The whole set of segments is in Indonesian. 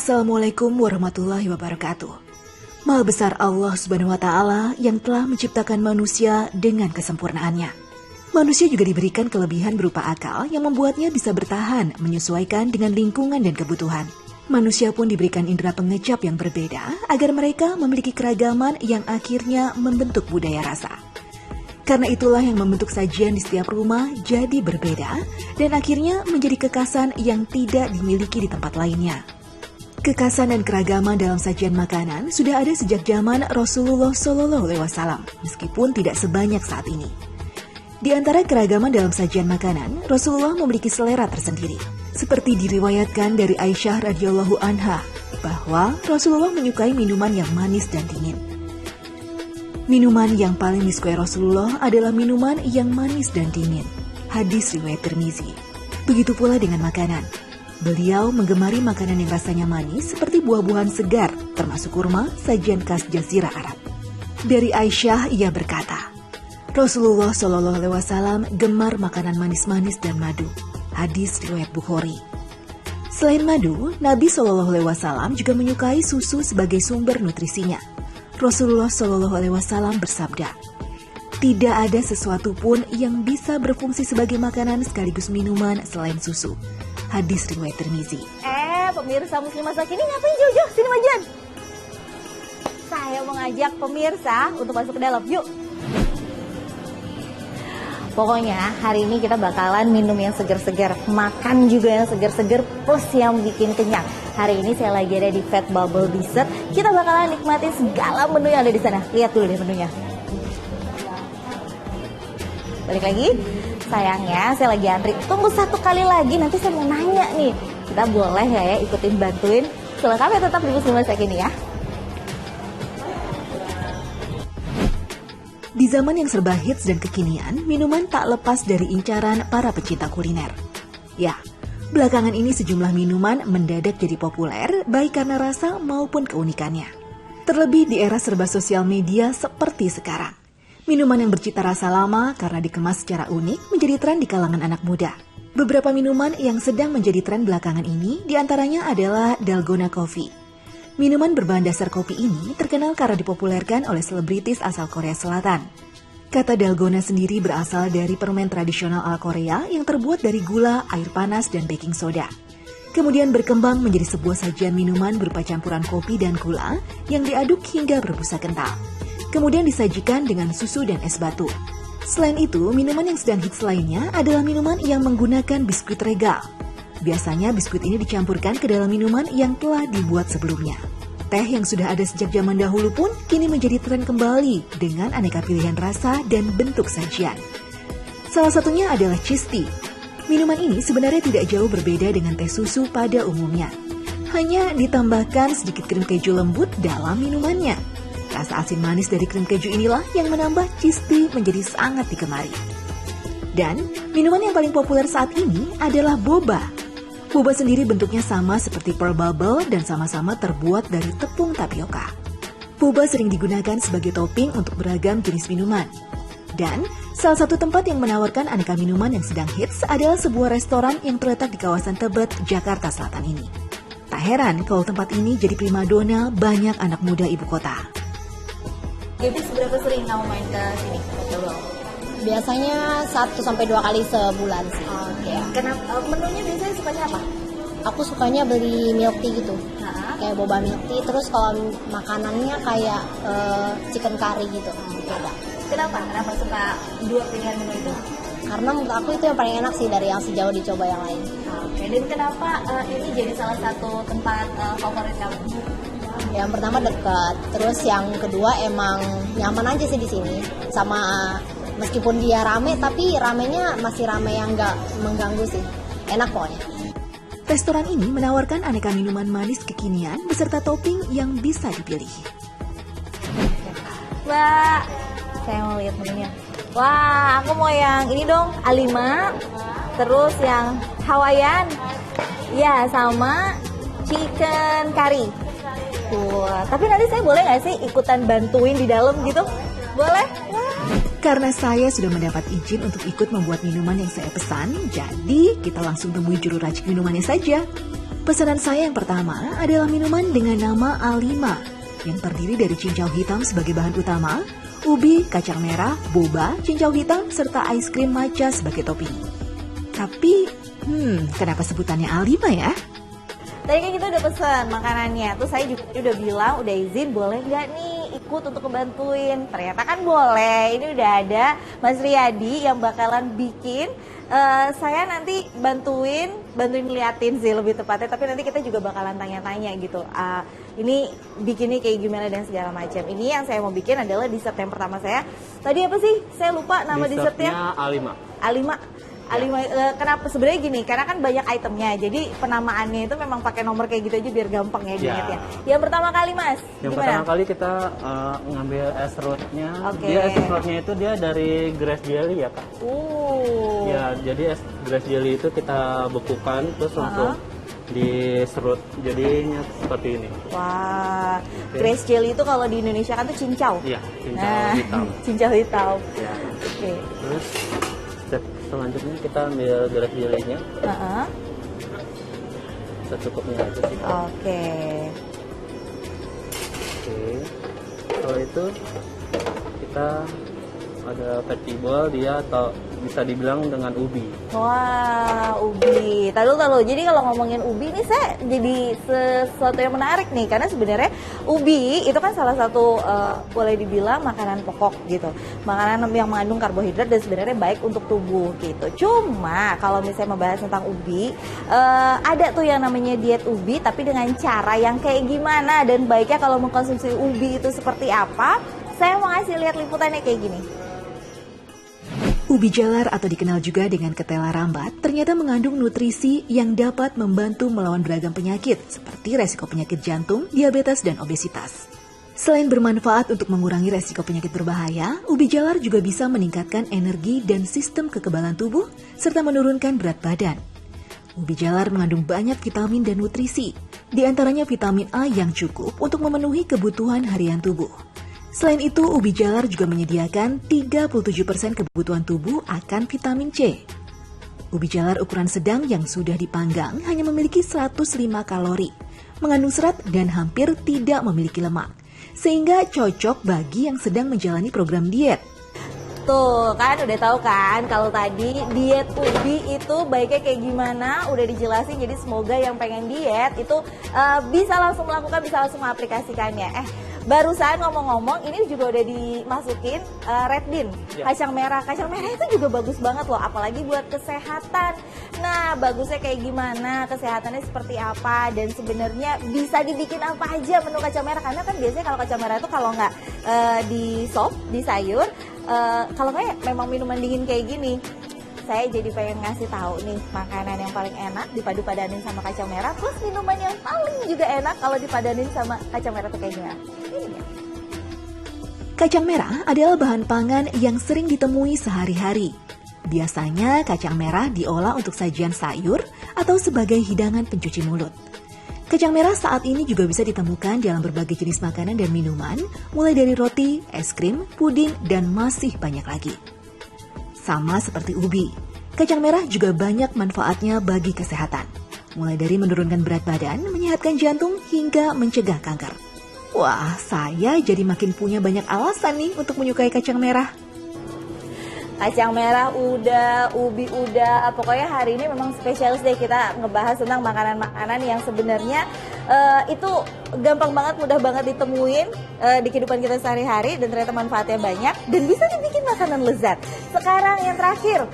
Assalamualaikum warahmatullahi wabarakatuh. Maha besar Allah Subhanahu wa Ta'ala yang telah menciptakan manusia dengan kesempurnaannya. Manusia juga diberikan kelebihan berupa akal yang membuatnya bisa bertahan menyesuaikan dengan lingkungan dan kebutuhan. Manusia pun diberikan indera pengecap yang berbeda agar mereka memiliki keragaman yang akhirnya membentuk budaya rasa. Karena itulah yang membentuk sajian di setiap rumah jadi berbeda dan akhirnya menjadi kekasan yang tidak dimiliki di tempat lainnya. Kekasan dan keragaman dalam sajian makanan sudah ada sejak zaman Rasulullah SAW, meskipun tidak sebanyak saat ini. Di antara keragaman dalam sajian makanan, Rasulullah memiliki selera tersendiri. Seperti diriwayatkan dari Aisyah radhiyallahu anha, bahwa Rasulullah menyukai minuman yang manis dan dingin. Minuman yang paling disukai Rasulullah adalah minuman yang manis dan dingin. Hadis riwayat Tirmizi. Begitu pula dengan makanan. Beliau menggemari makanan yang rasanya manis seperti buah-buahan segar, termasuk kurma, sajian khas Jazirah Arab. Dari Aisyah, ia berkata, Rasulullah SAW gemar makanan manis-manis dan madu. Hadis riwayat Bukhari. Selain madu, Nabi SAW juga menyukai susu sebagai sumber nutrisinya. Rasulullah SAW bersabda, tidak ada sesuatu pun yang bisa berfungsi sebagai makanan sekaligus minuman selain susu. Hadis riwayat Tirmizi. Pemirsa muslimah saat ini ngapain jauh-jauh? Sini majuan. Saya mau ngajak pemirsa untuk masuk ke dalam. Yuk. Pokoknya hari ini kita bakalan minum yang seger-seger, makan juga yang seger-seger, plus yang bikin kenyang. Hari ini saya lagi ada di Fat Bubble Dessert. Kita bakalan nikmatin segala menu yang ada di sana. Lihat dulu deh menunya. Balik lagi. Sayangnya saya lagi antri. Tunggu satu kali lagi, nanti saya mau nanya nih. Kita boleh ya ikutin bantuin. Selengkapnya tetap di Muslimah Saat ini ya. Di zaman yang serba hits dan kekinian, minuman tak lepas dari incaran para pecinta kuliner. Ya, belakangan ini sejumlah minuman mendadak jadi populer, baik karena rasa maupun keunikannya. Terlebih di era serba sosial media seperti sekarang. Minuman yang bercita rasa lama karena dikemas secara unik menjadi tren di kalangan anak muda. Beberapa minuman yang sedang menjadi tren belakangan ini diantaranya adalah Dalgona Coffee. Minuman berbahan dasar kopi ini terkenal karena dipopulerkan oleh selebritis asal Korea Selatan. Kata Dalgona sendiri berasal dari permen tradisional ala Korea yang terbuat dari gula, air panas, dan baking soda. Kemudian berkembang menjadi sebuah sajian minuman berupa campuran kopi dan gula yang diaduk hingga berbusa kental. Kemudian disajikan dengan susu dan es batu. Selain itu, minuman yang sedang hits lainnya adalah minuman yang menggunakan biskuit regal. Biasanya biskuit ini dicampurkan ke dalam minuman yang telah dibuat sebelumnya. Teh yang sudah ada sejak zaman dahulu pun kini menjadi tren kembali dengan aneka pilihan rasa dan bentuk sajian. Salah satunya adalah cheese tea. Minuman ini sebenarnya tidak jauh berbeda dengan teh susu pada umumnya. Hanya ditambahkan sedikit krim keju lembut dalam minumannya. Rasa asin manis dari krim keju inilah yang menambah cheese tea menjadi sangat digemari. Dan minuman yang paling populer saat ini adalah boba. Boba sendiri bentuknya sama seperti pearl bubble dan sama-sama terbuat dari tepung tapioka. Boba sering digunakan sebagai topping untuk beragam jenis minuman. Dan salah satu tempat yang menawarkan aneka minuman yang sedang hits adalah sebuah restoran yang terletak di kawasan Tebet, Jakarta Selatan ini. Tak heran kalau tempat ini jadi primadona banyak anak muda ibu kota. Jadi seberapa sering kamu main ke sini? Biasanya 1-2 kali sebulan sih. Oke. Kenapa menunya biasanya sukanya apa? Aku sukanya beli milk tea gitu. Kayak boba milk tea. Terus kalau makanannya kayak chicken curry gitu. Ada. Kenapa suka dua pilihan menu itu? Karena menurut aku itu yang paling enak sih dari yang sejauh dicoba yang lain. Oke. Dan kenapa ini jadi salah satu tempat favorit kamu? Yang pertama dekat, terus yang kedua emang nyaman aja sih di sini. Sama meskipun dia rame, tapi ramenya masih rame yang nggak mengganggu sih. Enak pokoknya. Restoran ini menawarkan aneka minuman manis kekinian beserta topping yang bisa dipilih. Mbak, saya mau lihat menunya. Wah, aku mau yang ini dong, A5. Terus yang Hawaiian. Ya, sama chicken curry. Wah, tapi nanti saya boleh nggak sih ikutan bantuin di dalam gitu? Boleh? Karena saya sudah mendapat izin untuk ikut membuat minuman yang saya pesan, jadi kita langsung temui juru racik minumannya saja. Pesanan saya yang pertama adalah minuman dengan nama A5 yang terdiri dari cincau hitam sebagai bahan utama, ubi, kacang merah, boba, cincau hitam, serta es krim matcha sebagai topping. Tapi, kenapa sebutannya A5 ya? Tadi kan kita udah pesen makanannya, terus saya juga udah bilang, udah izin boleh nggak nih ikut untuk ngebantuin. Ternyata kan boleh, ini udah ada Mas Riyadi yang bakalan bikin. Saya nanti bantuin liatin sih lebih tepatnya, tapi nanti kita juga bakalan tanya-tanya gitu. Ini bikinnya kayak gimana dan segala macam. Ini yang saya mau bikin adalah dessert yang pertama saya. Tadi apa sih? Saya lupa nama dessertnya. A5. A5. Kenapa sebenarnya gini, karena kan banyak itemnya, jadi penamaannya itu memang pakai nomor kayak gitu aja biar gampang ya diingatnya. Yang pertama kali Mas, Yang gimana? pertama kali kita ngambil es serutnya. Oke. Dia es serutnya itu dia dari grass jelly ya Kak. Ya, jadi es grass jelly itu kita bekukan terus langsung diserut jadinya seperti ini. Wah, grass jelly itu kalau di Indonesia kan tuh cincau. Iya, cincau hitam. Cincau hitam. Ya. Oke. Terus step selanjutnya kita ambil grass jelly-nya. Secukupnya aja sih. Oke. Kalau itu kita ada vegetable dia atau bisa dibilang dengan ubi. Wah, ubi. Tahu. Jadi kalau ngomongin ubi nih saya jadi sesuatu yang menarik nih, karena sebenarnya ubi itu kan salah satu boleh dibilang makanan pokok gitu. Makanan yang mengandung karbohidrat dan sebenarnya baik untuk tubuh gitu. Cuma kalau misalnya membahas tentang ubi, ada tuh yang namanya diet ubi, tapi dengan cara yang kayak gimana dan baiknya kalau mengkonsumsi ubi itu seperti apa. Saya mau ngasih lihat liputannya kayak gini. Ubi jalar atau dikenal juga dengan ketela rambat ternyata mengandung nutrisi yang dapat membantu melawan beragam penyakit seperti resiko penyakit jantung, diabetes, dan obesitas. Selain bermanfaat untuk mengurangi resiko penyakit berbahaya, ubi jalar juga bisa meningkatkan energi dan sistem kekebalan tubuh serta menurunkan berat badan. Ubi jalar mengandung banyak vitamin dan nutrisi, di antaranya vitamin A yang cukup untuk memenuhi kebutuhan harian tubuh. Selain itu, ubi jalar juga menyediakan 37% kebutuhan tubuh akan vitamin C. Ubi jalar ukuran sedang yang sudah dipanggang hanya memiliki 105 kalori, mengandung serat dan hampir tidak memiliki lemak, sehingga cocok bagi yang sedang menjalani program diet. Tuh kan udah tahu kan kalau tadi diet ubi itu baiknya kayak gimana udah dijelasin, jadi semoga yang pengen diet itu bisa langsung melakukan, bisa langsung mengaplikasikannya. Barusan ngomong-ngomong ini juga udah dimasukin red bean, kacang merah. Kacang merah itu juga bagus banget loh, apalagi buat kesehatan. Nah, bagusnya kayak gimana, kesehatannya seperti apa, dan sebenarnya bisa dibikin apa aja menu kacang merah. Karena kan biasanya kalau kacang merah itu kalau nggak di sop, di sayur, kalau nggak memang minuman dingin kayak gini. Saya jadi pengen ngasih tahu nih makanan yang paling enak dipadu-padanin sama kacang merah, plus minuman yang paling juga enak kalau dipadanin sama kacang merah tuh kayak gimana? Kacang merah adalah bahan pangan yang sering ditemui sehari-hari. Biasanya kacang merah diolah untuk sajian sayur atau sebagai hidangan pencuci mulut. Kacang merah saat ini juga bisa ditemukan dalam berbagai jenis makanan dan minuman, mulai dari roti, es krim, puding, dan masih banyak lagi. Sama seperti ubi, kacang merah juga banyak manfaatnya bagi kesehatan. Mulai dari menurunkan berat badan, menyehatkan jantung, hingga mencegah kanker. Wah, saya jadi makin punya banyak alasan nih untuk menyukai kacang merah. Kacang merah udah, ubi udah, pokoknya hari ini memang spesialis deh kita ngebahas tentang makanan-makanan yang sebenarnya itu gampang banget, mudah banget ditemuin di kehidupan kita sehari-hari dan ternyata manfaatnya banyak dan bisa dibikin makanan lezat. Sekarang yang terakhir,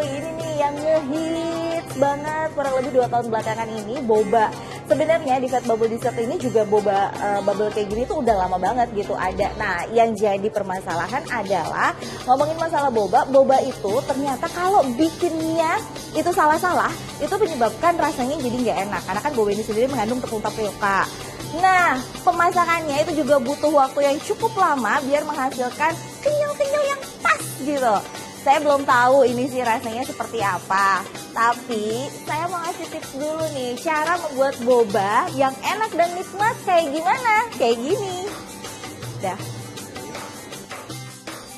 ini nih yang ngehits banget kurang lebih 2 tahun belakangan ini, boba. Sebenarnya di Fat Bubble Dessert ini juga boba bubble kayak gini tuh udah lama banget gitu ada. Nah, yang jadi permasalahan adalah ngomongin masalah boba itu ternyata kalau bikinnya itu salah-salah, itu menyebabkan rasanya jadi nggak enak. Karena kan boba ini sendiri mengandung tepung tapioka. Nah, pemasakannya itu juga butuh waktu yang cukup lama biar menghasilkan kenyal-kenyal yang pas gitu. Saya belum tahu ini sih rasanya seperti apa. Tapi saya mau ngasih tips dulu nih, cara membuat boba yang enak dan nikmat kayak gimana? Kayak gini. Dah.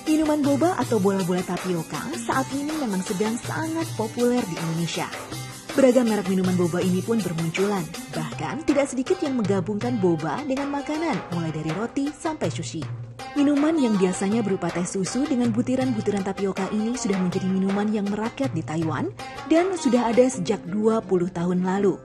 Minuman boba atau bola-bola tapioka saat ini memang sedang sangat populer di Indonesia. Beragam merek minuman boba ini pun bermunculan. Bahkan tidak sedikit yang menggabungkan boba dengan makanan, mulai dari roti sampai sushi. Minuman yang biasanya berupa teh susu dengan butiran-butiran tapioka ini sudah menjadi minuman yang merakyat di Taiwan dan sudah ada sejak 20 tahun lalu.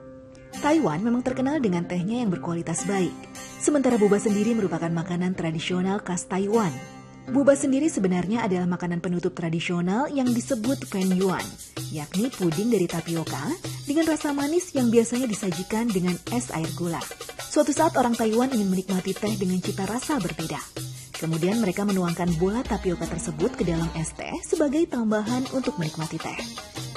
Taiwan memang terkenal dengan tehnya yang berkualitas baik. Sementara boba sendiri merupakan makanan tradisional khas Taiwan. Boba sendiri sebenarnya adalah makanan penutup tradisional yang disebut fen yuan, yakni puding dari tapioka dengan rasa manis yang biasanya disajikan dengan es air gula. Suatu saat orang Taiwan ingin menikmati teh dengan cita rasa berbeda. Kemudian mereka menuangkan bola tapioka tersebut ke dalam es teh sebagai tambahan untuk menikmati teh.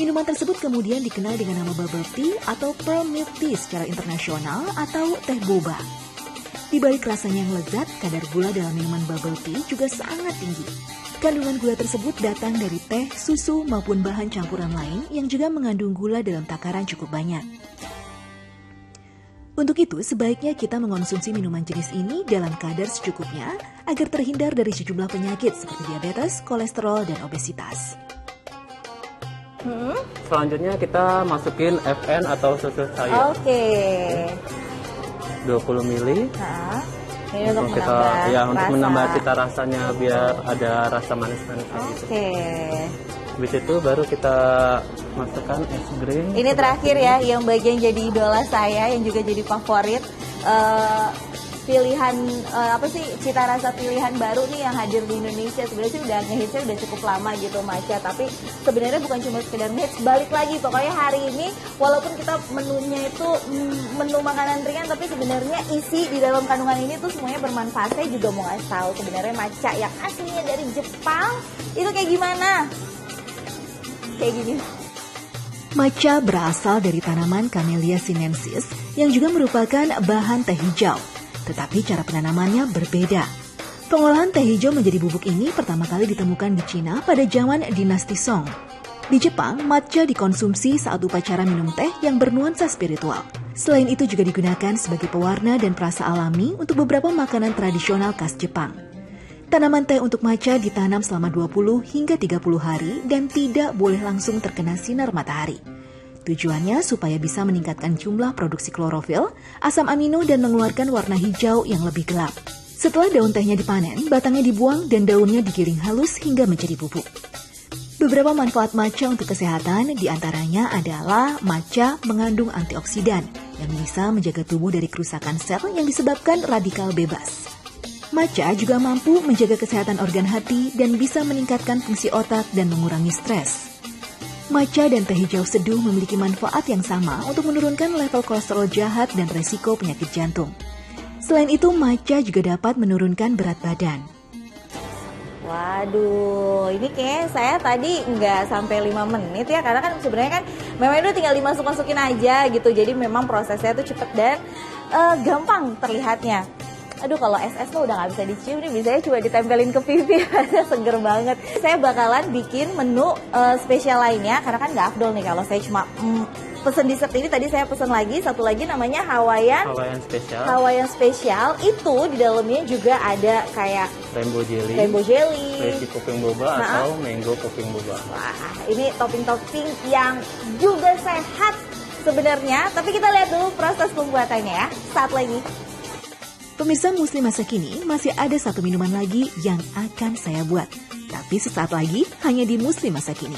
Minuman tersebut kemudian dikenal dengan nama bubble tea atau pearl milk tea secara internasional atau teh boba. Di balik rasanya yang lezat, kadar gula dalam minuman bubble tea juga sangat tinggi. Kandungan gula tersebut datang dari teh, susu, maupun bahan campuran lain yang juga mengandung gula dalam takaran cukup banyak. Untuk itu, sebaiknya kita mengonsumsi minuman jenis ini dalam kadar secukupnya agar terhindar dari sejumlah penyakit seperti diabetes, kolesterol, dan obesitas. Selanjutnya kita masukin FN atau susu sayur. Oke. 20 ml. Ini untuk kita menambah untuk rasa. menambah cita rasanya biar ada rasa manis-manis gitu. Oke. Habis itu baru kita masukkan es green. Ini terakhir ya, yang bagian jadi idola saya, yang juga jadi favorit. Pilihan cita rasa pilihan baru nih yang hadir di Indonesia. Sebenarnya sih udah ngehitsnya udah cukup lama gitu matcha, tapi sebenarnya bukan cuma sekedar ngehits, balik lagi pokoknya hari ini walaupun kita menunya itu menu makanan ringan, tapi sebenarnya isi di dalam kandungan ini tuh semuanya bermanfaat. Saya juga mau ngasih tahu sebenarnya matcha yang aslinya dari Jepang itu kayak gimana. Kayak gini. Matcha berasal dari tanaman Camellia sinensis yang juga merupakan bahan teh hijau. Tetapi cara penanamannya berbeda. Pengolahan teh hijau menjadi bubuk ini pertama kali ditemukan di Cina pada zaman dinasti Song. Di Jepang, matcha dikonsumsi saat upacara minum teh yang bernuansa spiritual. Selain itu juga digunakan sebagai pewarna dan perasa alami untuk beberapa makanan tradisional khas Jepang. Tanaman teh untuk matcha ditanam selama 20 hingga 30 hari dan tidak boleh langsung terkena sinar matahari. Tujuannya supaya bisa meningkatkan jumlah produksi klorofil, asam amino, dan mengeluarkan warna hijau yang lebih gelap. Setelah daun tehnya dipanen, batangnya dibuang dan daunnya digiling halus hingga menjadi bubuk. Beberapa manfaat matcha untuk kesehatan diantaranya adalah matcha mengandung antioksidan yang bisa menjaga tubuh dari kerusakan sel yang disebabkan radikal bebas. Matcha juga mampu menjaga kesehatan organ hati dan bisa meningkatkan fungsi otak dan mengurangi stres. Matcha dan teh hijau seduh memiliki manfaat yang sama untuk menurunkan level kolesterol jahat dan resiko penyakit jantung. Selain itu, matcha juga dapat menurunkan berat badan. Waduh, ini kayak saya tadi nggak sampai 5 menit ya, karena kan sebenarnya kan memang itu tinggal dimasukin aja gitu. Jadi memang prosesnya tuh cepet dan gampang terlihatnya. Aduh, kalau SS tuh udah nggak bisa dicium nih, biasanya cuma ditempelin ke pipi, seger banget. Saya bakalan bikin menu spesial lainnya, karena kan nggak afdol nih kalau saya cuma pesen dessert ini. Tadi saya pesen lagi, satu lagi namanya Hawaiian Special. Itu di dalamnya juga ada kayak rainbow jelly, crazy popping boba atau mango popping boba. Wah, ini topping-topping yang juga sehat sebenarnya. Tapi kita lihat dulu proses pembuatannya ya, saat lagi. Pemirsa Muslim masa kini, masih ada satu minuman lagi yang akan saya buat. Tapi sesaat lagi hanya di Muslim masa kini.